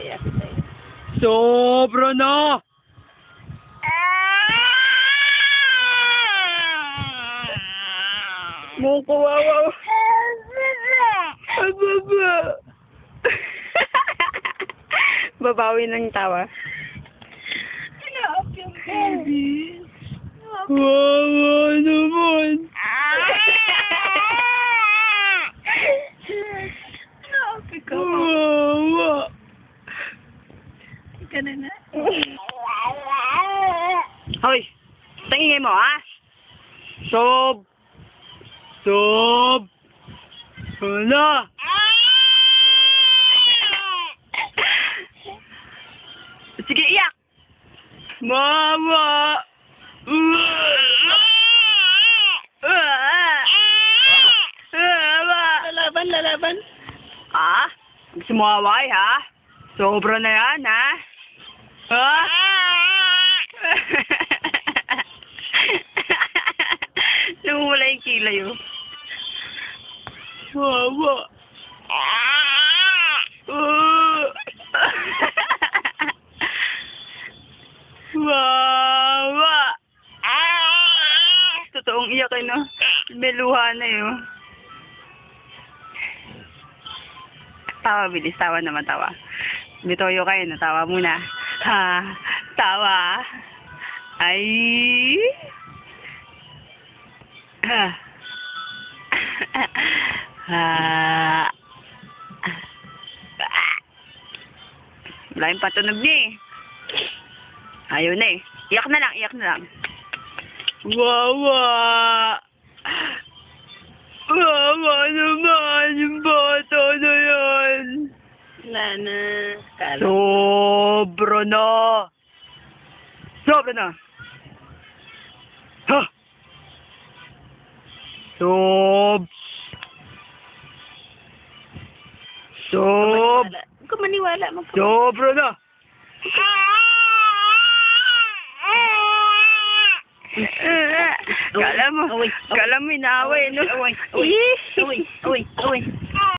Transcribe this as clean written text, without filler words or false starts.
Iyak sa'yo. Sobra na! Moko, wawaw. Ababa. Babawi ng tawa. Ano yung baby? Wawa naman. Ikaw. Wawa. Ika na na. Hoy, tingin mo, ha? Sob. Wala. Sige, iyak. Mama. Lalaban. Ah? Gusto mo away, ha? Sobra na yan, ha? Ha? Namumula yung kilay, oh. Wawa. Wawa. Totoong iyak eh, no? May luha na yun. Tawa, bilis. Tawa naman, tawa. Bitoyo kayo, no? Tawa muna. Ha? Tawa. Ay. Ha. Ha. Wala yung patunog niya eh. Ayaw na eh. Iyak na lang. Wawa. Wawa naman yung bata na yan. Wala na. Sobra na. Ha? Huwag ka maniwala. Sobra na. Kala mo inaaway, no? Away.